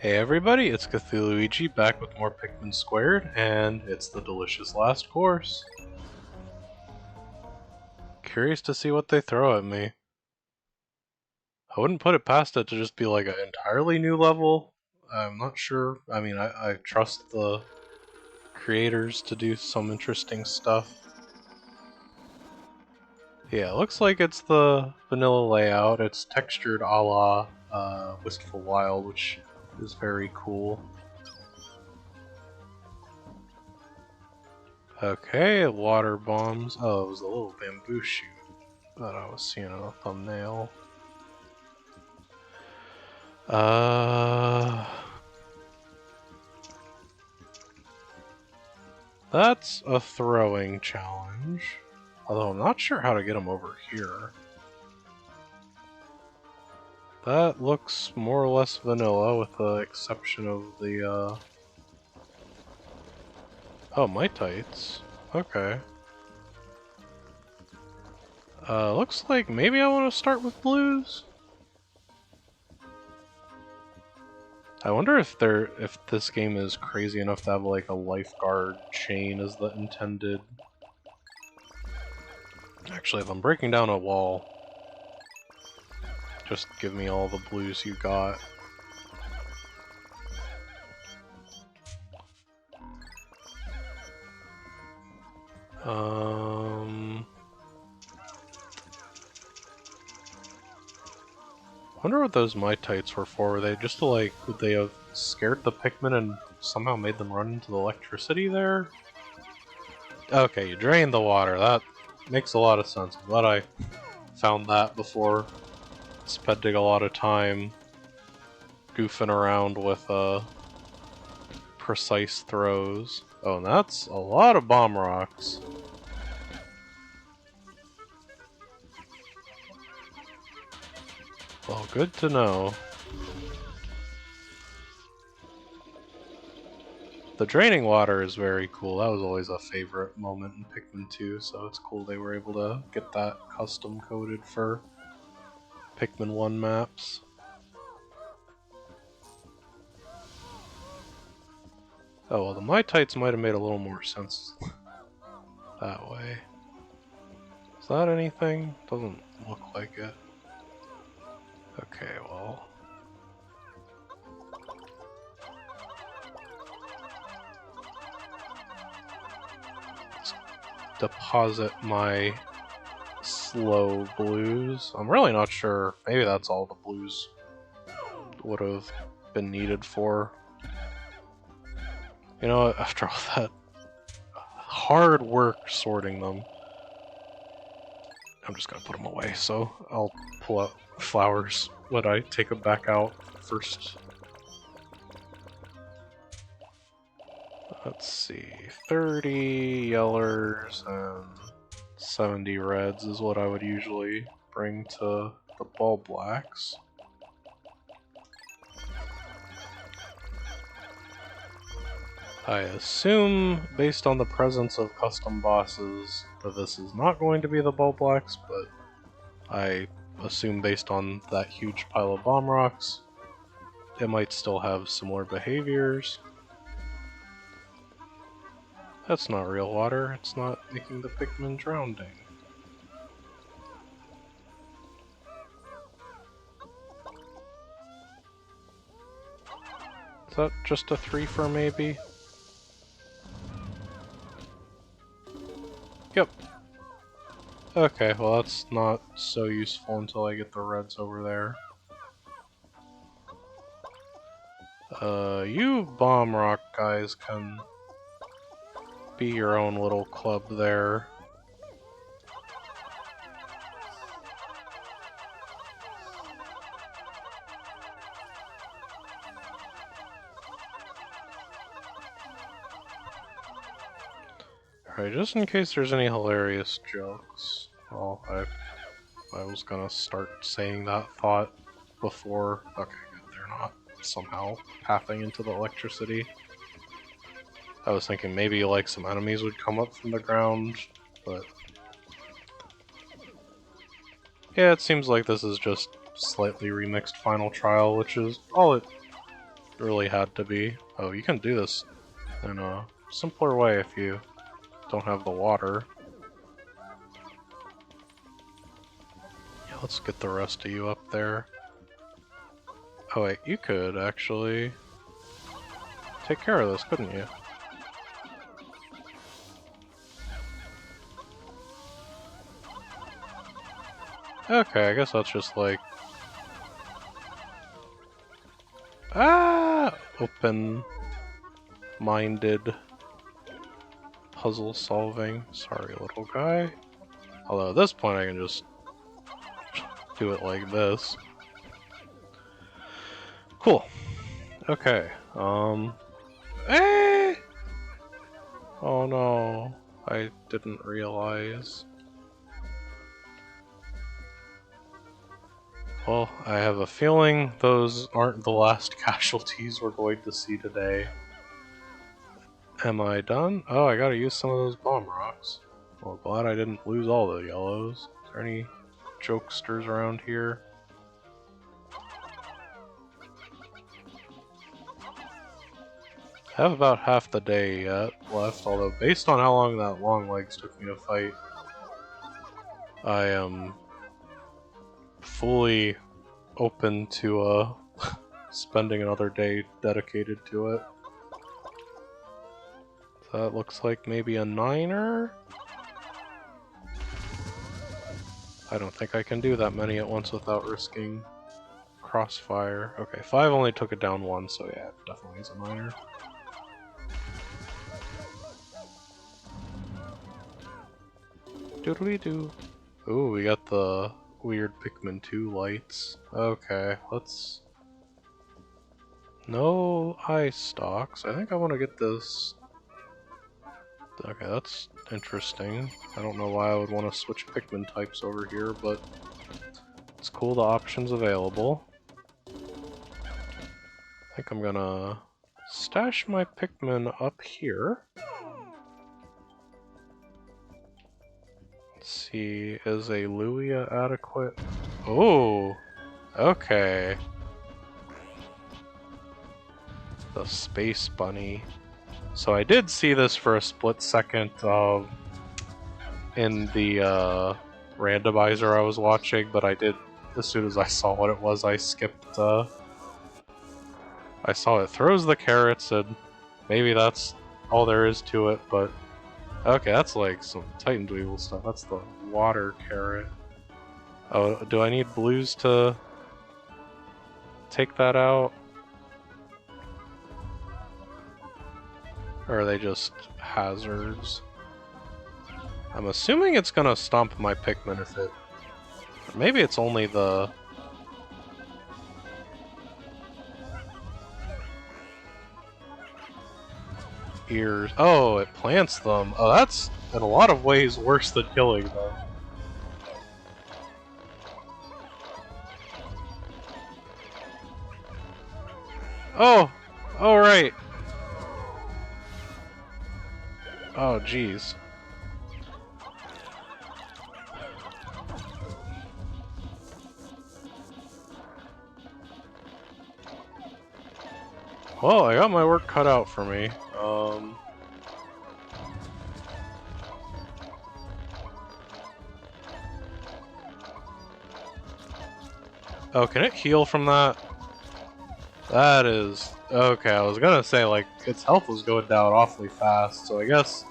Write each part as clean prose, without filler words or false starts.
Hey everybody, it's Cthulhuigi back with more Pikmin², and it's the delicious last course. Curious to see what they throw at me. I wouldn't put it past it to just be like an entirely new level. I'm not sure. I mean, I trust the creators to do some interesting stuff. Yeah, it looks like it's the vanilla layout. It's textured a la Wistful Wild, which is very cool. Okay, water bombs. Oh, it was a little bamboo shoot that I was seeing on a thumbnail. That's a throwing challenge. Although I'm not sure how to get them over here. That looks more or less vanilla with the exception of the, Oh, mitites. Okay. Looks like maybe I want to start with blues? I wonder if this game is crazy enough to have like a lifeguard chain as the intended. Actually, if I'm breaking down a wall, just give me all the blues you got. Wonder what those mitites were for. Were they just to like, would they have scared the Pikmin and somehow made them run into the electricity there? Okay, you drain the water. That makes a lot of sense. I'm glad I found that before spending a lot of time goofing around with precise throws. Oh, and that's a lot of bomb rocks. Well, good to know. The draining water is very cool. That was always a favorite moment in Pikmin 2, so it's cool they were able to get that custom coded for Pikmin 1 maps. Oh, well, the mitites might have made a little more sense that way. Is that anything? Doesn't look like it. Okay, well... let's deposit my slow blues. I'm really not sure. Maybe that's all the blues would have been needed for. You know what, after all that hard work sorting them, I'm just gonna put them away, so I'll pull out flowers when I take them back out first. Let's see, 30 yellers and 70 reds is what I would usually bring to the ball blacks. I assume, based on the presence of custom bosses, that this is not going to be the ball blacks, but I assume based on that huge pile of bomb rocks, it might still have similar behaviors. That's not real water, it's not making the Pikmin drowning. Is that just a 3 for maybe? Yep. Okay, well that's not so useful until I get the reds over there. You bomb rock guys can be your own little club there. Alright, just in case there's any hilarious jokes. Well, I was gonna start saying that thought before. Okay, good, they're not somehow pathing into the electricity. I was thinking maybe like some enemies would come up from the ground, but... yeah, it seems like this is just slightly remixed Final Trial, which is all it really had to be. Oh, you can do this in a simpler way if you don't have the water. Yeah, let's get the rest of you up there. Oh wait, you could actually take care of this, couldn't you? Okay, I guess that's just like... open-minded puzzle solving. Sorry, little guy. Although at this point I can just do it like this. Cool. Okay. Eh! Oh no, I didn't realize. Well, I have a feeling those aren't the last casualties we're going to see today. Am I done? Oh, I gotta use some of those bomb rocks. Well, glad I didn't lose all the yellows. Is there any jokesters around here? I have about half the day yet left, although based on how long that long legs took me to fight, I am fully open to spending another day dedicated to it. That looks like maybe a 9er? I don't think I can do that many at once without risking crossfire. Okay, 5 only took it down once, so yeah, it definitely is a 9er. Doodly-doo. Ooh, we got the weird Pikmin² lights. Okay, let's... No ice stocks. I think I want to get this... Okay, that's interesting. I don't know why I would want to switch Pikmin types over here, but it's cool the options available. I think I'm gonna stash my Pikmin up here. Let's see, is a Lugia adequate? Oh, okay. The Space Bunny. So I did see this for a split second in the randomizer I was watching, but I did, as soon as I saw what it was, I skipped. I saw it throws the carrots, and maybe that's all there is to it, but okay, that's like some Titan Dweeble stuff. That's the water carrot. Oh, do I need blues to take that out? Or are they just hazards? I'm assuming it's gonna stomp my Pikmin if it... Or maybe it's only the... ears. Oh, it plants them. Oh, that's in a lot of ways worse than killing them. Oh! Oh, right! Oh, jeez. Well, I got my work cut out for me. Oh, can it heal from that? That is... Okay, I was gonna say, like, its health was going down awfully fast, so I guess...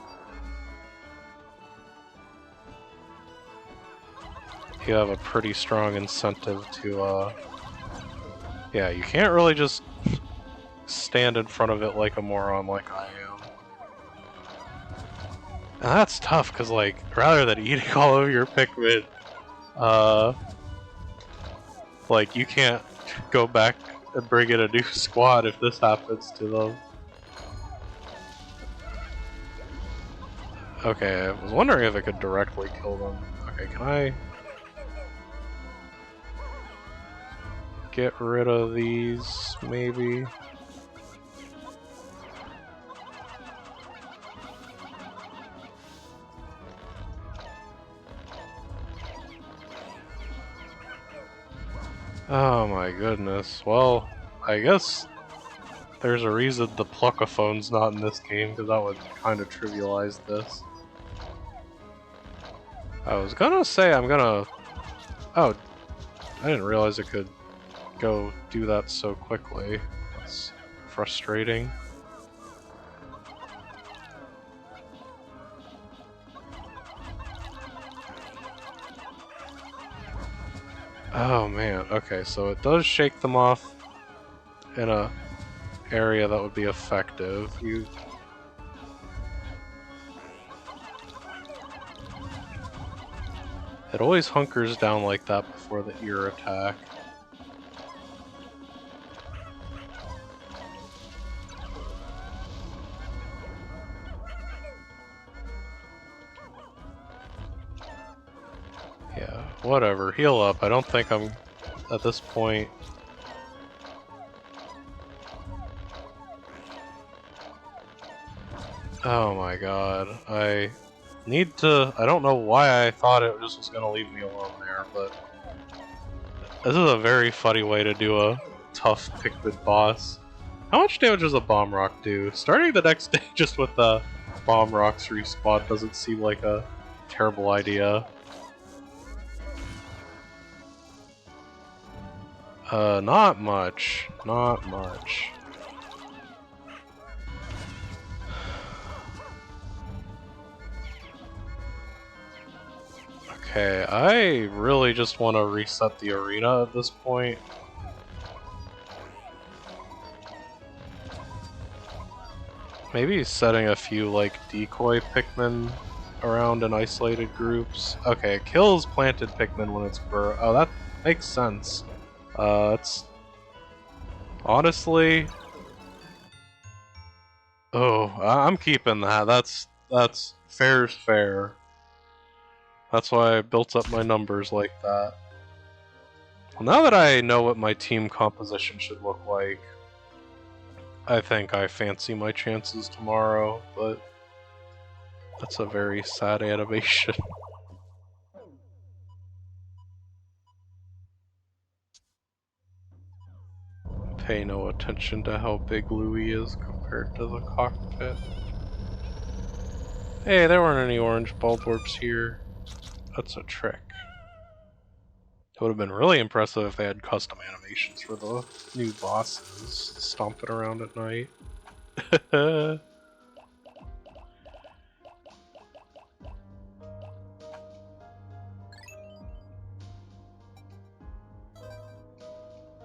you have a pretty strong incentive to, yeah, you can't really just stand in front of it like a moron like I am. And that's tough, because, like, rather than eating all of your Pikmin, like, you can't go back and bring in a new squad if this happens to them. Okay, I was wondering if it could directly kill them. Okay, can I get rid of these, maybe? Oh my goodness. Well, I guess There's a reason the pluckophone's not in this game, because that would kind of trivialize this. I was gonna say I'm gonna... Oh, I didn't realize it could go do that so quickly. That's frustrating. Oh man, okay, so it does shake them off in a area that would be effective. It always hunkers down like that before the ear attack. Yeah, whatever. Heal up. I don't think I'm, at this point... Oh my god. I need to... I don't know why I thought it just was gonna leave me alone there, but... This is a very funny way to do a tough Pikmin boss. How much damage does a bomb rock do? Starting the next day just with the bomb rocks respawn doesn't seem like a terrible idea. Not much. Not much. Okay, I really just want to reset the arena at this point. Maybe setting a few, like, decoy Pikmin around in isolated groups. Okay, it kills planted Pikmin when it's burrow. Oh, that makes sense. It's... Honestly... Oh, I'm keeping that. That's fair's fair. That's why I built up my numbers like that. Well, now that I know what my team composition should look like, I think I fancy my chances tomorrow, but that's a very sad animation. Pay no attention to how big Louie is compared to the cockpit. Hey, there weren't any orange bulborps here. That's a trick. It would have been really impressive if they had custom animations for the new bosses stomping around at night.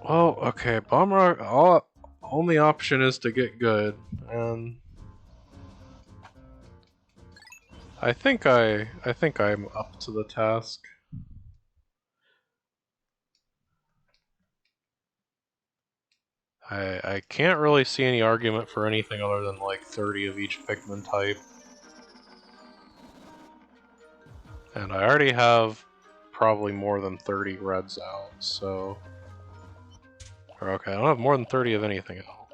Well, okay, Bomb Rock, only option is to get good, and I think I'm up to the task. I can't really see any argument for anything other than like 30 of each Pikmin type. And I already have probably more than 30 reds out, so... Or okay, I don't have more than 30 of anything out.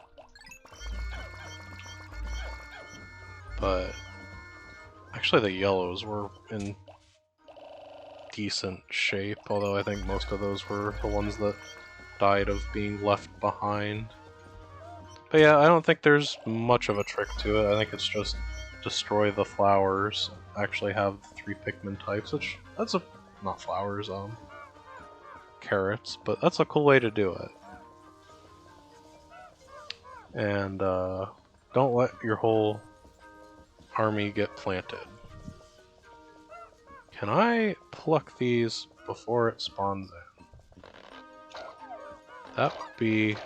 But... Actually the yellows were in decent shape, although I think most of those were the ones that died of being left behind. But yeah, I don't think there's much of a trick to it. I think it's just destroy the flowers, actually have the 3 Pikmin types, which, that's a, not flowers, carrots, but that's a cool way to do it. And, don't let your whole army get planted. Can I pluck these before it spawns in? That would be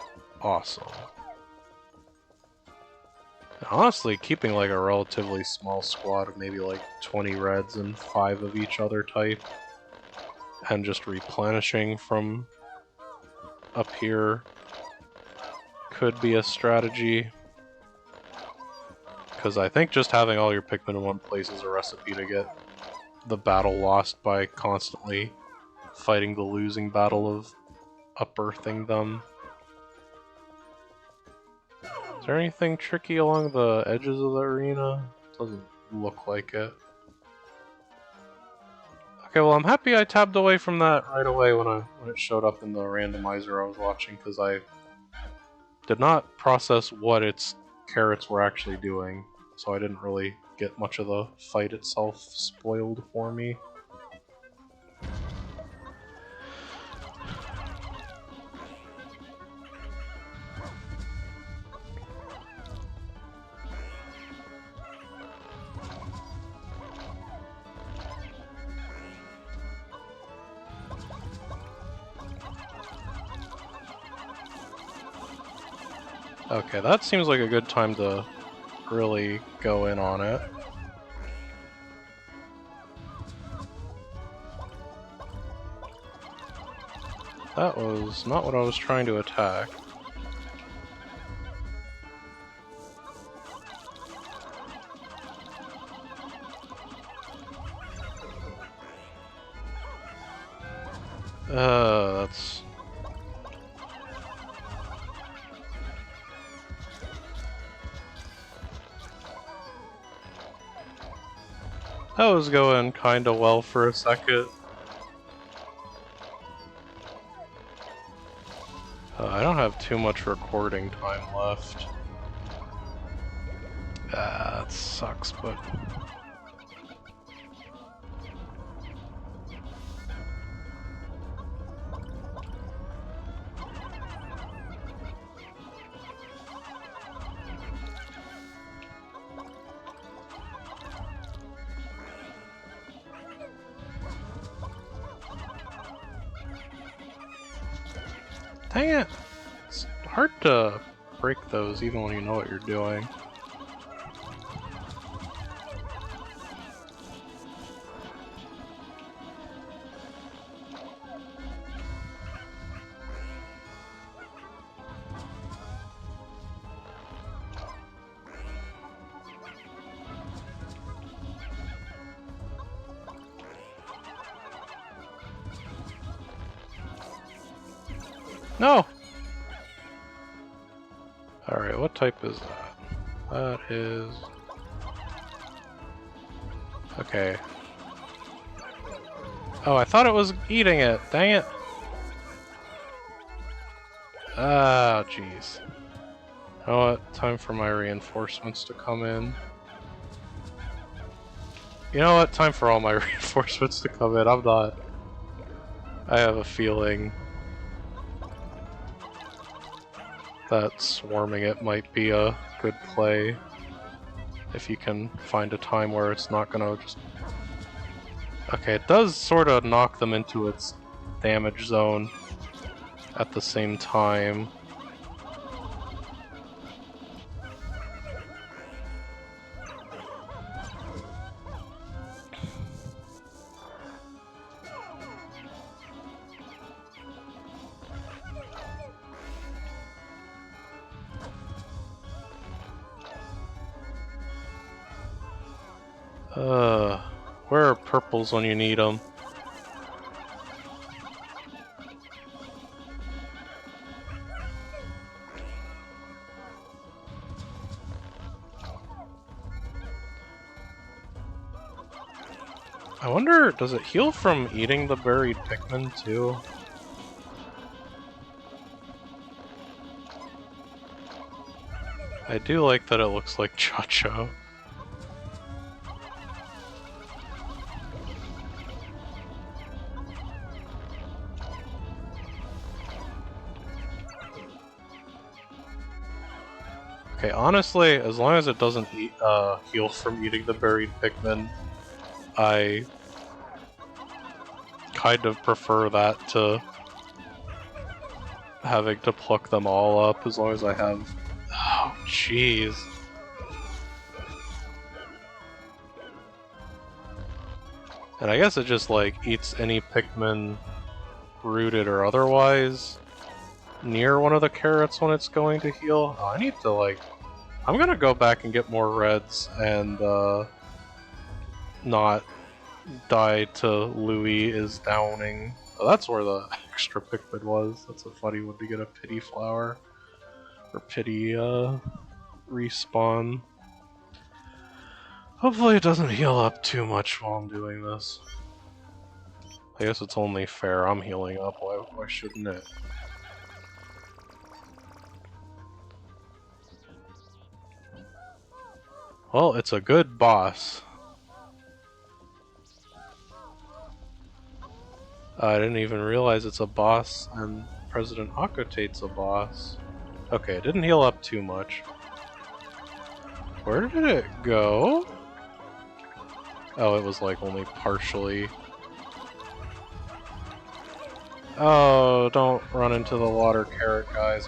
awesome. Honestly, keeping like a relatively small squad of maybe like 20 reds and 5 of each other type, and just replenishing from up here could be a strategy. Because I think just having all your Pikmin in one place is a recipe to get the battle lost by constantly fighting the losing battle of unearthing them. Is there anything tricky along the edges of the arena? Doesn't look like it. Okay, well I'm happy I tabbed away from that right away when it showed up in the randomizer I was watching, because I did not process what its carrots were actually doing, so I didn't really get much of the fight itself spoiled for me. Okay, that seems like a good time to really go in on it. That was not what I was trying to attack. That's... That was going kinda well for a second. I don't have too much recording time left. That sucks, but... Dang it! It's hard to break those even when you know what you're doing. No! Alright, what type is that? That is... Okay. Oh, I thought it was eating it! Dang it! Ah, jeez. You know what? Time for my reinforcements to come in. You know what? Time for all my reinforcements to come in. I'm not... I have a feeling that swarming it might be a good play if you can find a time where it's not gonna just... Okay, it does sort of knock them into its damage zone at the same time. Where are purples when you need them? I wonder, does it heal from eating the buried Pikmin too? I do like that it looks like Cha-Cha. Okay, honestly, as long as it doesn't eat, heal from eating the buried Pikmin, I kind of prefer that to having to pluck them all up, as long as I have... Oh, jeez. And I guess it just, like, eats any Pikmin, rooted or otherwise, near one of the carrots when it's going to heal. Oh, I need to, like... I'm gonna go back and get more reds and, not die to Louis is downing. Oh, that's where the extra Pikmin was. That's a funny one to get a pity flower. Or pity, respawn. Hopefully it doesn't heal up too much while I'm doing this. I guess it's only fair I'm healing up, why shouldn't it? Well, it's a good boss. I didn't even realize it's a boss, and President Akotate's a boss. Okay, it didn't heal up too much. Where did it go? Oh, it was like only partially. Oh, don't run into the water carrot, guys.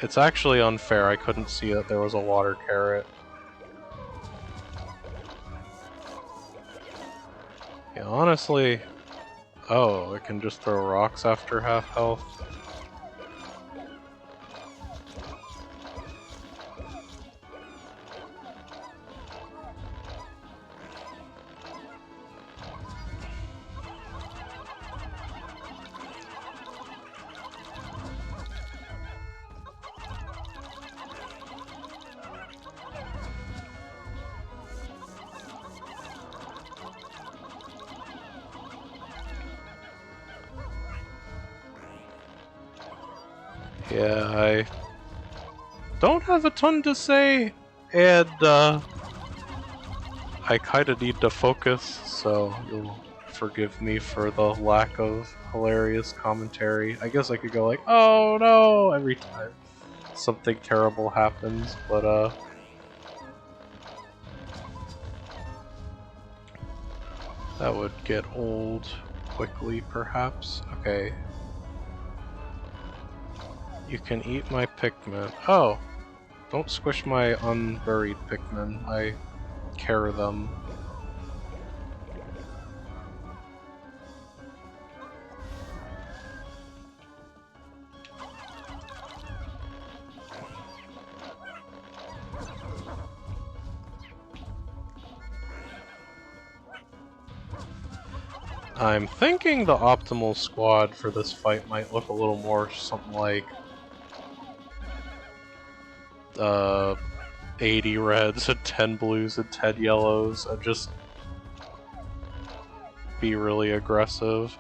It's actually unfair. I couldn't see that there was a water carrot. Yeah, honestly... Oh, it can just throw rocks after half health? Yeah, I don't have a ton to say, and I kinda need to focus, so you'll forgive me for the lack of hilarious commentary. I guess I could go like, oh no, every time something terrible happens, but that would get old quickly, perhaps. Okay. You can eat my Pikmin. Oh! Don't squish my unburied Pikmin. I care them. I'm thinking the optimal squad for this fight might look a little more something like 80 reds and 10 blues and 10 yellows, and just be really aggressive.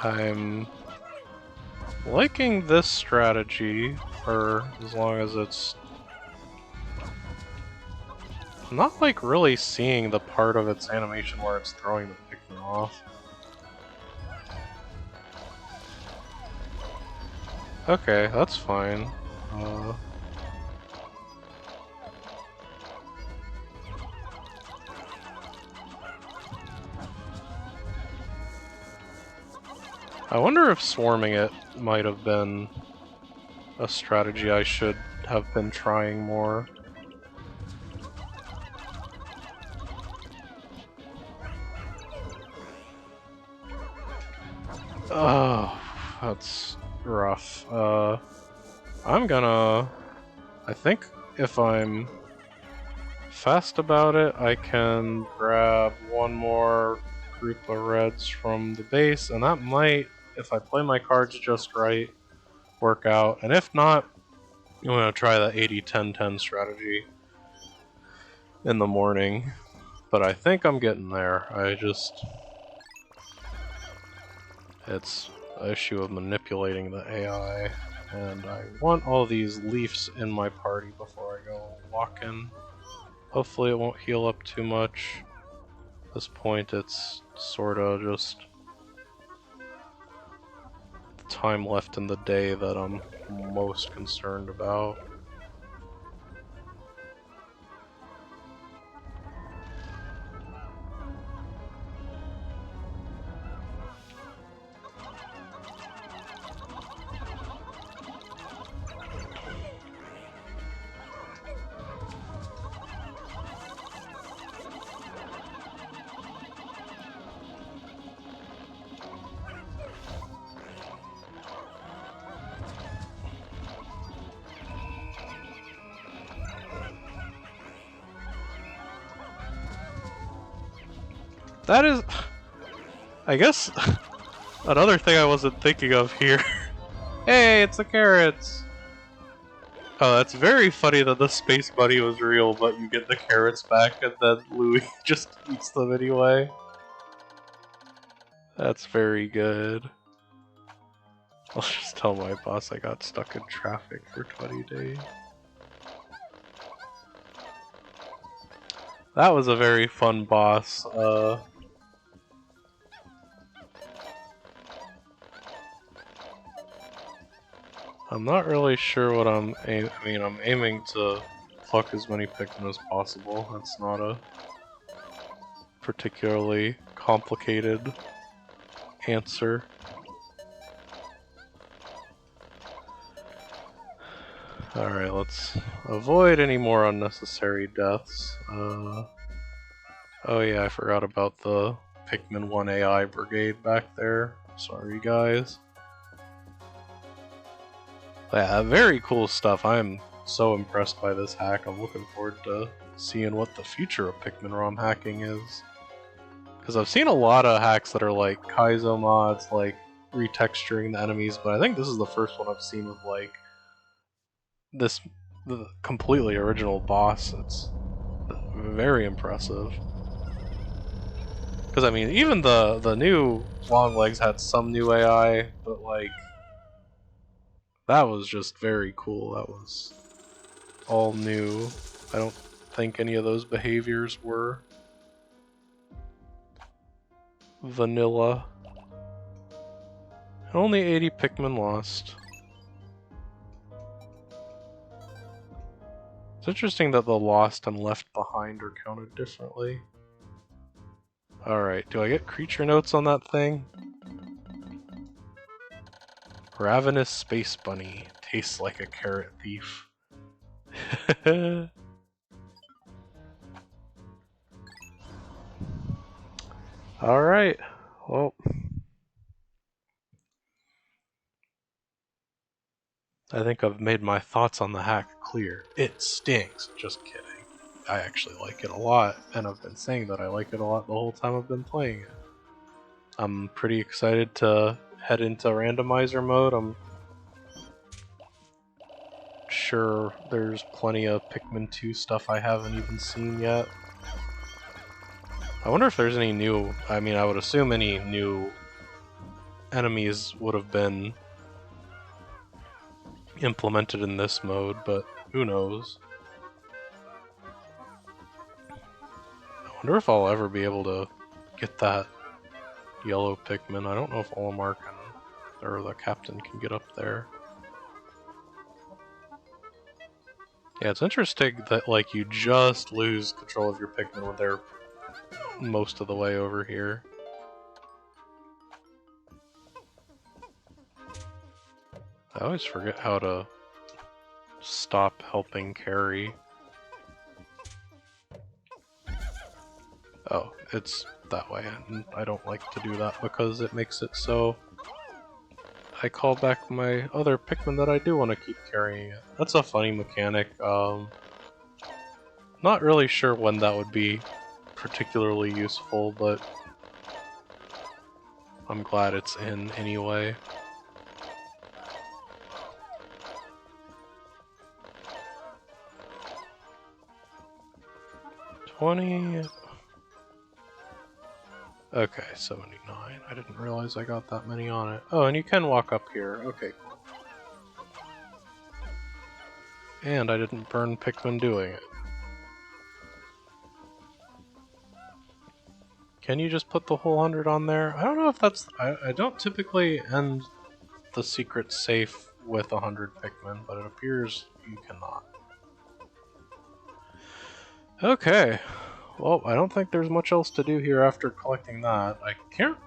I'm liking this strategy for as long as it's not like really seeing the part of its animation where it's throwing the Pikmin off. Okay, that's fine. I wonder if swarming it might have been a strategy I should have been trying more. Oh, that's rough. I'm gonna... I think if I'm fast about it, I can grab one more group of reds from the base, and that might, if I play my cards just right, work out. And if not, I'm gonna try the 80-10-10 strategy in the morning. But I think I'm getting there. It's an issue of manipulating the AI, and I want all these leaves in my party before I go walking. Hopefully it won't heal up too much. At this point it's sorta just the time left in the day that I'm most concerned about. That is... I guess another thing I wasn't thinking of here. Hey, it's the carrots! Oh, that's very funny that the Space Bunny was real, but you get the carrots back and then Louie just eats them anyway. That's very good. I'll just tell my boss I got stuck in traffic for 20 days. That was a very fun boss. I'm not really sure what I'm I'm aiming to fuck as many Pikmin as possible. That's not a particularly complicated answer. Alright, let's avoid any more unnecessary deaths. Oh yeah, I forgot about the Pikmin AI brigade back there. Sorry guys. Yeah, very cool stuff. I'm so impressed by this hack. I'm looking forward to seeing what the future of Pikmin ROM hacking is. Because I've seen a lot of hacks that are like Kaizo mods, like retexturing the enemies, but I think this is the first one I've seen with like the completely original boss. It's very impressive. Because I mean, even the new Longlegs had some new AI, but like that was just very cool. That was all new. I don't think any of those behaviors were vanilla. Only 80 Pikmin lost. It's interesting that the lost and left behind are counted differently. Alright, do I get creature notes on that thing? Ravenous Space Bunny. Tastes like a carrot thief. Alright, well. I think I've made my thoughts on the hack clear. It stinks. Just kidding. I actually like it a lot, and I've been saying that I like it a lot the whole time I've been playing it. I'm pretty excited to head into randomizer mode. I'm sure there's plenty of Pikmin 2 stuff I haven't even seen yet. I wonder if there's any new... I mean, I would assume any new enemies would have been implemented in this mode, but who knows? I wonder if I'll ever be able to get that yellow Pikmin. I don't know if Olimar can, or the captain can get up there. Yeah, it's interesting that like you just lose control of your Pikmin when they're most of the way over here. I always forget how to stop helping carry. Oh, it's that way, and I don't like to do that because it makes it so I call back my other Pikmin that I do want to keep carrying it. That's a funny mechanic. Not really sure when that would be particularly useful, but I'm glad it's in anyway. Okay, 79. I didn't realize I got that many on it. Oh, and you can walk up here. Okay, cool. And I didn't burn Pikmin doing it. Can you just put the whole 100 on there? I don't know if that's... I don't typically end the secret safe with 100 Pikmin, but it appears you cannot. Okay. Well, I don't think there's much else to do here after collecting that.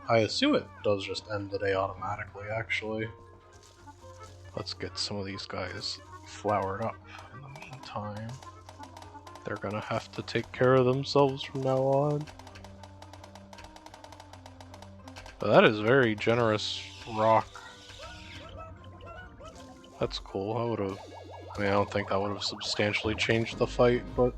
I assume it does just end the day automatically, actually. Let's get some of these guys flowered up in the meantime. They're gonna have to take care of themselves from now on. But that is very generous rock. That's cool. I don't think that would have substantially changed the fight, but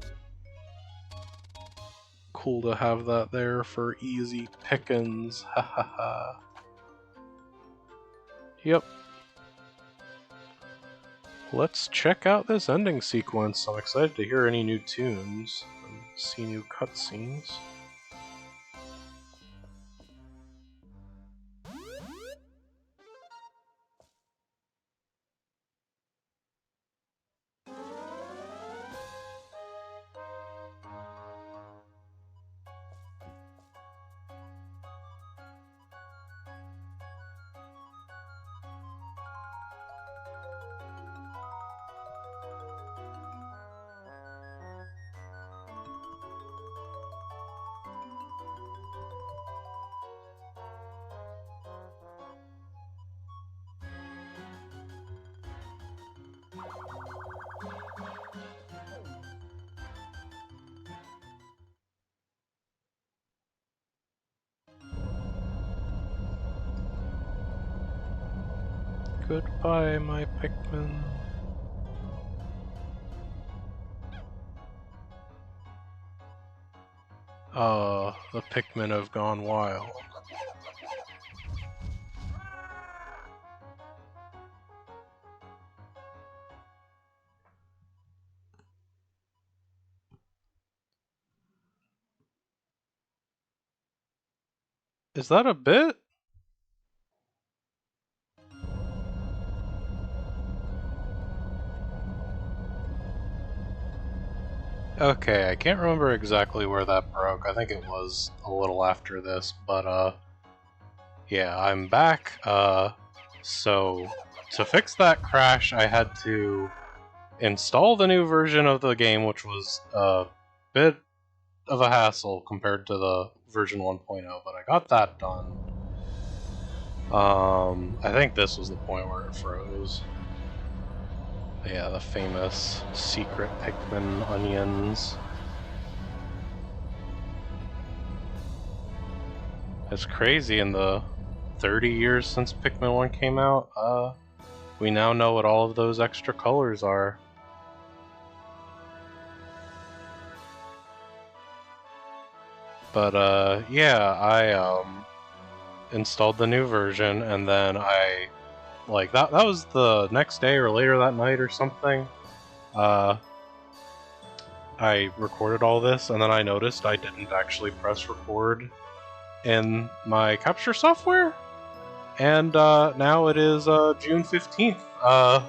Cool to have that there for easy pickings. Ha ha ha. Yep. Let's check out this ending sequence. I'm excited to hear any new tunes and see new cutscenes. Goodbye, my Pikmin. The Pikmin have gone wild. Is that a bit? Okay, I can't remember exactly where that broke. I think it was a little after this, but yeah, I'm back. So to fix that crash, I had to install the new version of the game, which was a bit of a hassle compared to the version 1.0, but I got that done. I think this was the point where it froze. Yeah, the famous secret Pikmin onions. It's crazy, in the 30 years since Pikmin 1 came out, we now know what all of those extra colors are. But yeah, I installed the new version, and then that was the next day or later that night or something. I recorded all this, and then I noticed I didn't actually press record in my capture software, and now it is June 15th,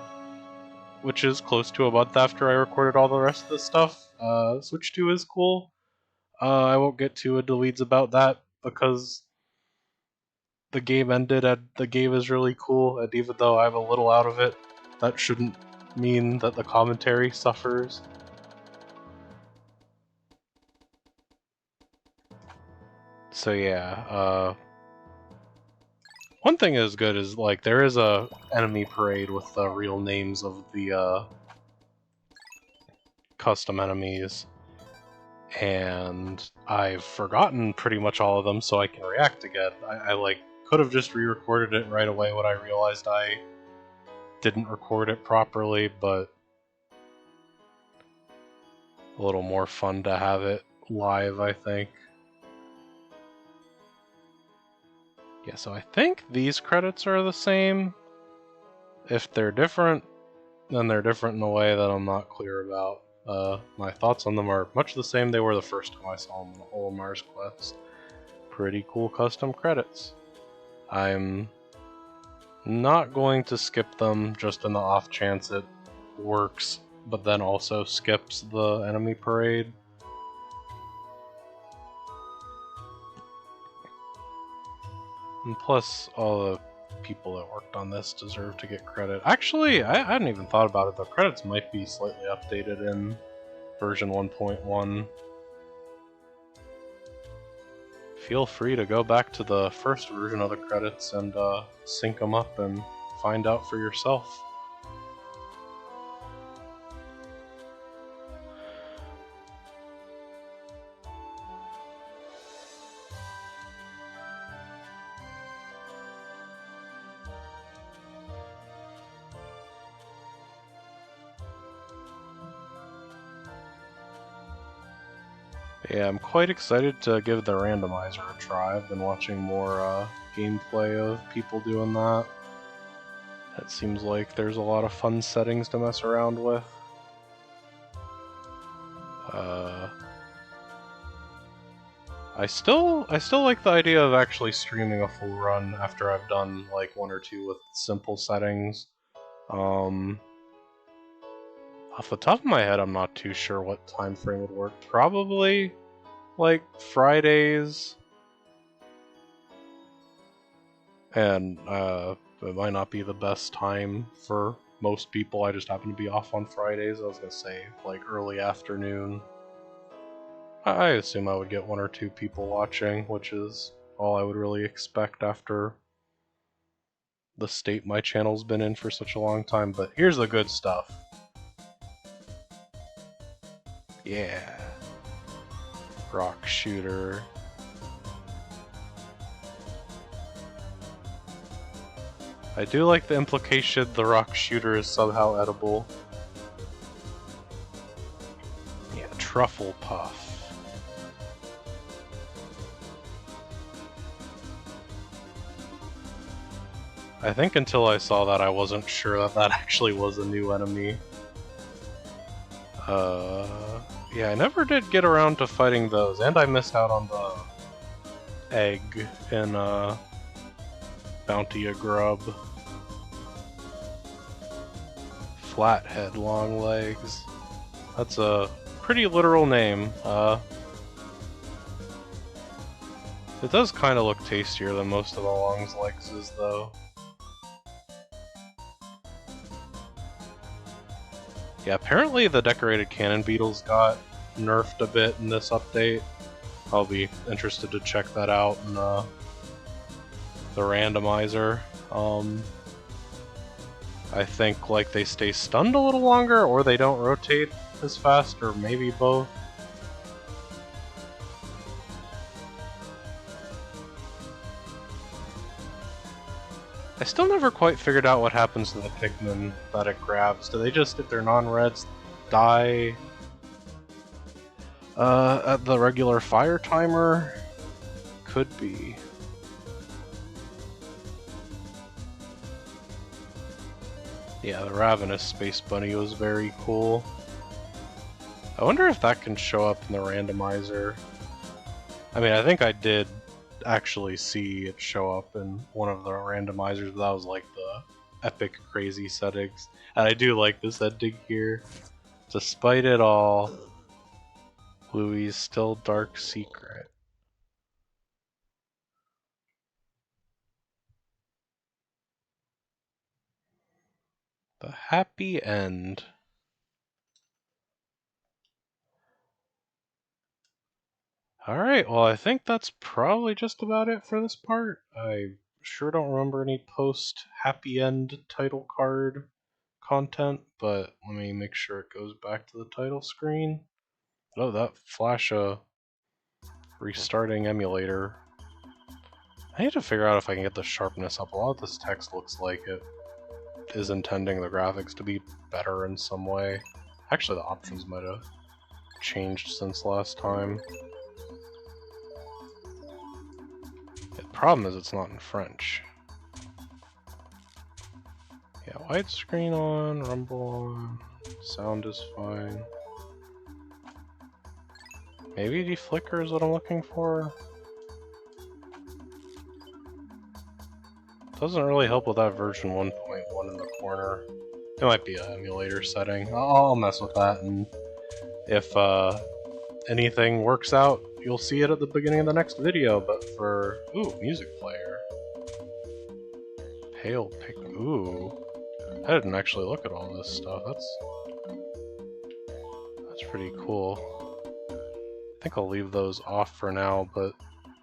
which is close to a month after I recorded all the rest of the stuff. Switch 2 is cool. I won't get too into the weeds about that because the game ended and the game is really cool, and even though I'm a little out of it, that shouldn't mean that the commentary suffers. So yeah, one thing is good is, like, there is a enemy parade with the real names of the custom enemies, and I've forgotten pretty much all of them, so I can react again. I like could have just re-recorded it right away when I realized I didn't record it properly, but a little more fun to have it live, I think. Yeah, so I think these credits are the same. If they're different, then they're different in a way that I'm not clear about. My thoughts on them are much the same they were the first time I saw them in the whole Mars Quest. Pretty cool custom credits. I'm not going to skip them just in the off chance it works, but then also skips the enemy parade. And plus, all the people that worked on this deserve to get credit. Actually, I hadn't even thought about it. The credits might be slightly updated in version 1.1. Feel free to go back to the first version of the credits and sync them up and find out for yourself. Yeah, I'm quite excited to give the randomizer a try. I've been watching more gameplay of people doing that. It seems like there's a lot of fun settings to mess around with. I still like the idea of actually streaming a full run after I've done like one or two with simple settings. Off the top of my head, I'm not too sure what time frame would work. Probably like Fridays. And it might not be the best time for most people. I just happen to be off on Fridays. I was gonna say like early afternoon. I assume I would get one or two people watching, which is all I would really expect after the state my channel's been in for such a long time. But here's the good stuff. Yeah. Rock shooter. I do like the implication the rock shooter is somehow edible. Yeah, truffle puff. I think until I saw that I wasn't sure that that actually was a new enemy. Yeah, I never did get around to fighting those, and I missed out on the egg in Bounty a Grub. Flathead long legs. That's a pretty literal name. It does kind of look tastier than most of the long legs is, though. Yeah, apparently the decorated cannon beetles got nerfed a bit in this update. I'll be interested to check that out in the randomizer. I think like they stay stunned a little longer, or they don't rotate as fast, or maybe both. I still never quite figured out what happens to the Pikmin that it grabs. Do they just, if they're non-reds, die at the regular fire timer? Could be. Yeah, the Ravenous Space Bunny was very cool. I wonder if that can show up in the randomizer. I mean, I think I did actually see it show up in one of the randomizers, but that was like the epic crazy settings. And I do like this ending here. Despite it all, Louie's still dark secret. The happy end. Alright, well I think that's probably just about it for this part. I sure don't remember any post-happy end title card content, but let me make sure it goes back to the title screen. Oh, that flash restarting emulator. I need to figure out if I can get the sharpness up. A lot of this text looks like it is intending the graphics to be better in some way. Actually, the options might have changed since last time. The problem is it's not in French. Yeah, widescreen on, rumble on, sound is fine. Maybe deflicker is what I'm looking for? Doesn't really help with that version 1.1 in the corner. It might be an emulator setting. I'll mess with that, and if anything works out, you'll see it at the beginning of the next video. But for... ooh, music player. Pale pick... ooh. I didn't actually look at all this stuff. That's pretty cool. I think I'll leave those off for now, but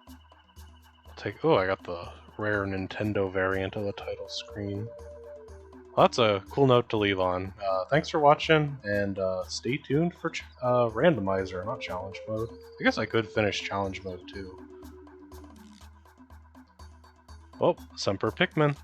I'll take... oh, I got the rare Nintendo variant of the title screen. Well, that's a cool note to leave on. Thanks for watching, and stay tuned for randomizer, not challenge mode. I guess I could finish challenge mode too. Well, Semper Pikmin.